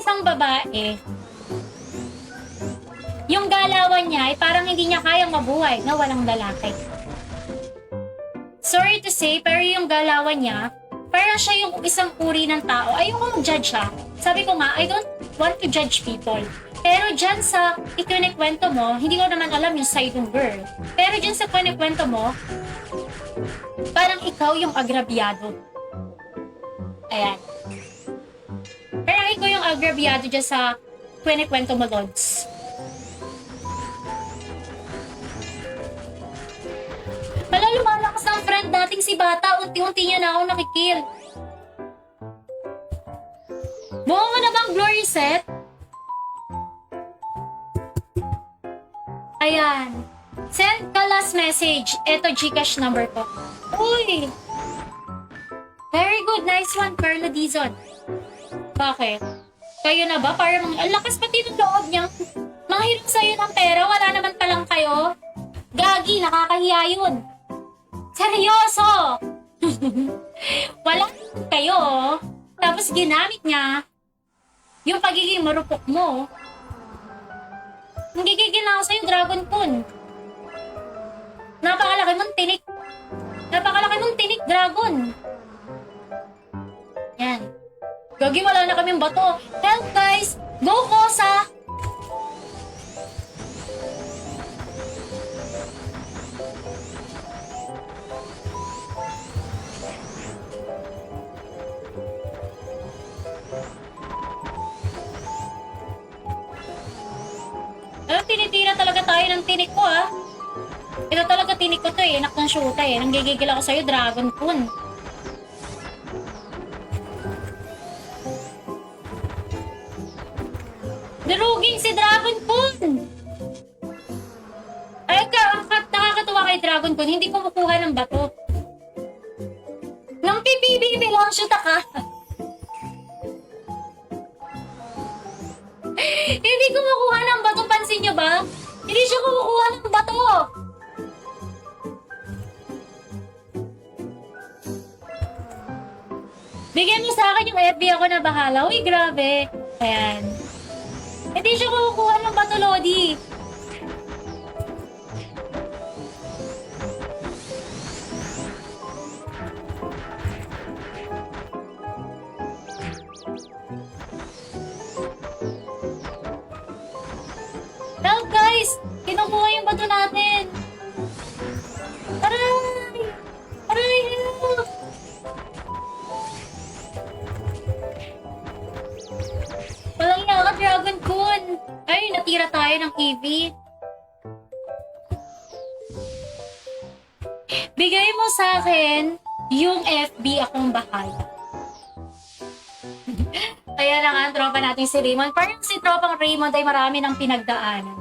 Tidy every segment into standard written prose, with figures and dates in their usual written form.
isang babae, yung galawan niya ay parang hindi niya kayang mabuhay na walang lalaki. Sorry to say, pero yung galawan niya, parang siya yung isang uri ng tao. Ayoko mag-judge siya. Sabi ko nga, I don't want to judge people. Pero dyan sa ikinikwento mo, hindi ko naman alam yung side ng girl. Pero dyan sa ikinikwento mo, parang ikaw yung agrabyado. Ayan. Parang ikaw yung agrabyado dyan sa ikinikwento mo, Lods. Wala, lumalakas ang friend dating si Bata. Unti-unti niya na ako nakikill. Buo mo na bang glory set? Ayan. Send ka last message. Ito, Gcash number ko. Uy! Very good. Nice one, Carla Dizon. Bakit? Kayo na ba? Parang ang lakas pati ng loob niya. Manghiram sa'yo ng pera. Wala naman palang kayo. Gagi, nakakahiya yun. Seryoso! Wala kayo. Tapos ginamit niya yung pagiging marupok mo. Nagigigil na ako sa'yo, Dragon Kun. Napakalaki mong tinik. Napakalaki mong tinik, Dragon. Yan. Gagi, wala na kaming bato. Help, guys! Go, Kosa! Tinitira talaga tayo ng tinik ko, ah. Ito talaga tinik ko to, eh. Anak ng shoota, eh. Nanggigigil ako sa'yo, Dragon Kun. Durugin si Dragon Kun! Ay, nakakatuwa kay Dragon Kun. Hindi kumukuha ng bato. Nang pipibibi lang, shoota ka. Hindi kumukuha ng bato, pansin nyo ba? Hindi siya kumukuha ng bato. Bigyan mo sa akin yung FB, ako na bahala. Uy, grabe. Ayan. Hindi siya kumukuha ng bato, Lodi. Help, guys! Kinukuha yung bato natin. Aray! Aray, help! Walang yaka, Dragon Kun. Ay, natira tayo ng EV. Bigay mo sa akin yung FB, akong bahala. Kaya na nga ang tropa natin si Raymond. Parang si tropang Raymond ay marami ng pinagdaanan.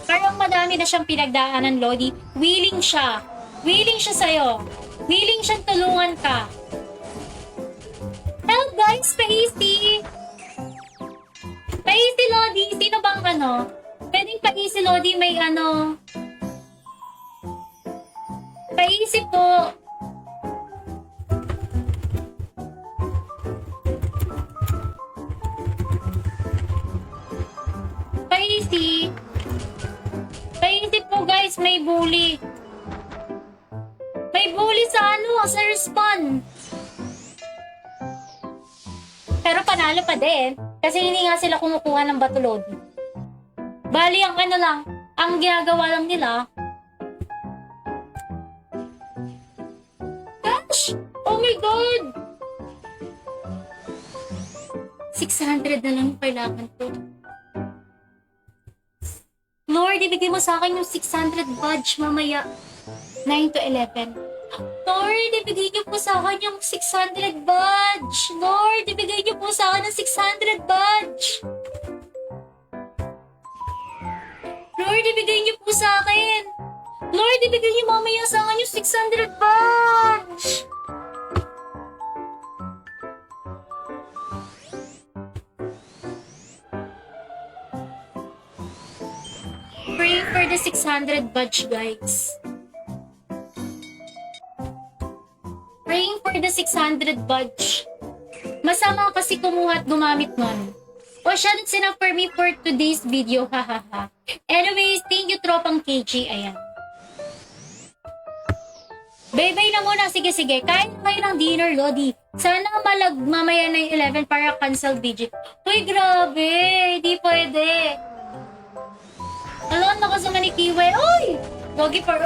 Parang madami na siyang pinagdaanan, Lodi. Willing siya. Willing siya sa'yo. Willing siyang tulungan ka. Help, guys! Pa-easy! Pa-easy, Lodi! Sino bang ano? Pwedeng pa-easy, Lodi. May ano... Pa-easy po. Pa-easy. Pa-easy po, guys. May bully. May bully sa ano, sa respawn. Pero panalo pa din. Kasi hindi nga sila kumukuha ng bato, Lodi. Bali, ang ano lang, ang ginagawa lang nila, gosh! Oh my God! 600 na lang yung kailangan ko. Lord, ibigay mo sa akin yung 600 badge mamaya. 9 to 11. Lord, ibigay niyo po sa akin yung 600 badge. Lord, ibigay niyo po sa akin yung 600 badge. Lord, ibigay niyo po sa akin. Lord, ibigay niyo mamaya sa akin yung 600 badge. Pray for the 600 badge, guys. Praying for the 600 badge. Masama kasi kumuha at gumamit nun. Oh, siya, that's enough for me for today's video. Hahaha. Anyways, thank you, Tropang KG. Ayan. Bye-bye na muna. Sige. Kain na kayo ng dinner, Lodi. Sana mamaya na yung 11 para cancel video. Uy, grabe. Hindi pwede. Alam na ko sa manikiwe. Uy! Gogi par.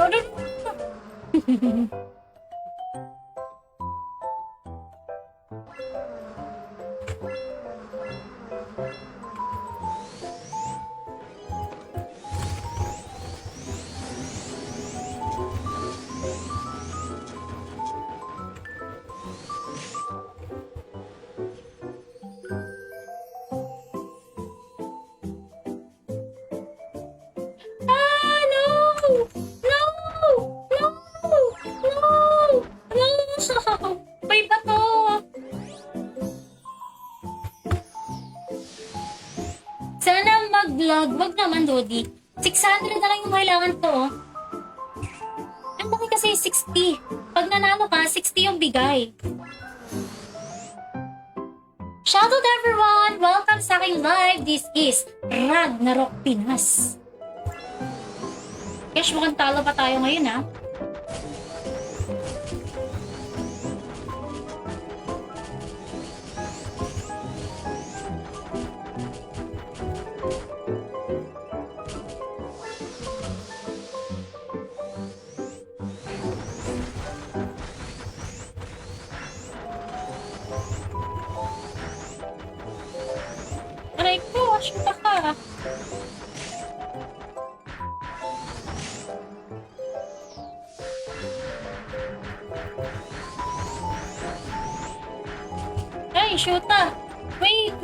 May bato! Sana mag-vlog. Wag naman, Lodi. 600 na lang yung kailangan ko, oh. Ang dami kasi 60. Pag nanalo ka, 60 yung bigay. Shoutout everyone! Welcome sa aking live. This is Ragnarok Pinas. Cash, mukhang talo pa tayo ngayon, ha? Aray ko, shoot ka. Ay, shoota! Wait!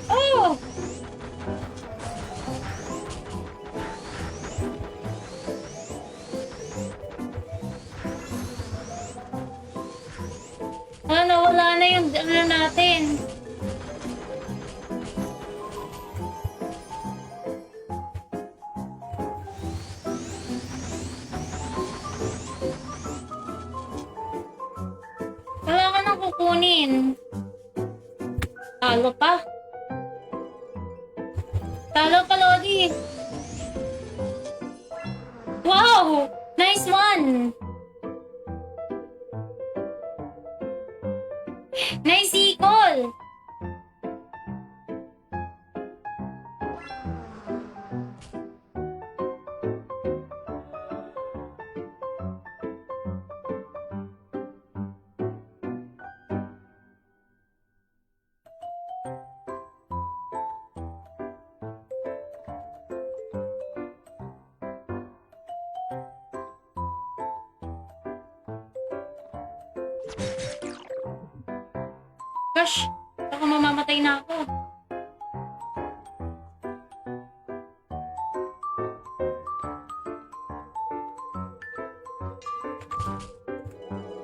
Oh! Nawala na yung ano natin. Wala ka nang kukunin. Talo pa. Talo pa, Lodi. Wow! Nice one! Nice equal! Gosh, baka mamamatay na ako.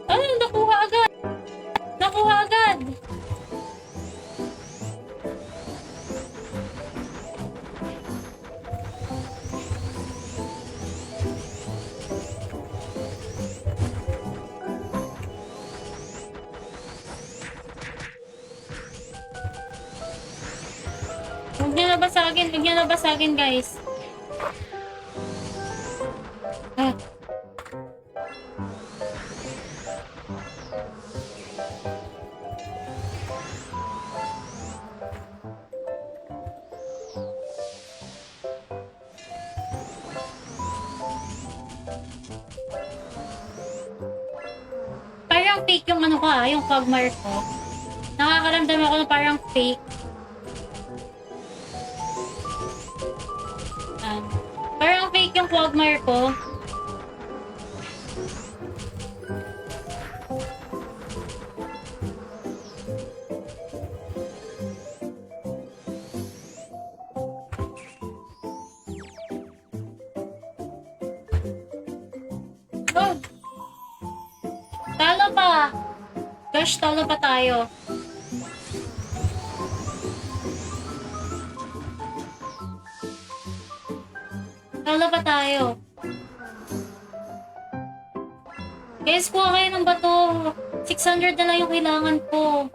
Ay, nakuha agad! Nakuha agad! Huwag niyo na basagin, guys. Ah. Parang fake yung ano ko, yung Quagmire ko. Nakakaramdam ako ng parang fake. Parang fake yung Quagmire ko. Oh! Talo pa! Gosh, talo pa tayo. Talo pa tayo. Guys, kuha kayo ng bato. 600 na lang yung kailangan ko.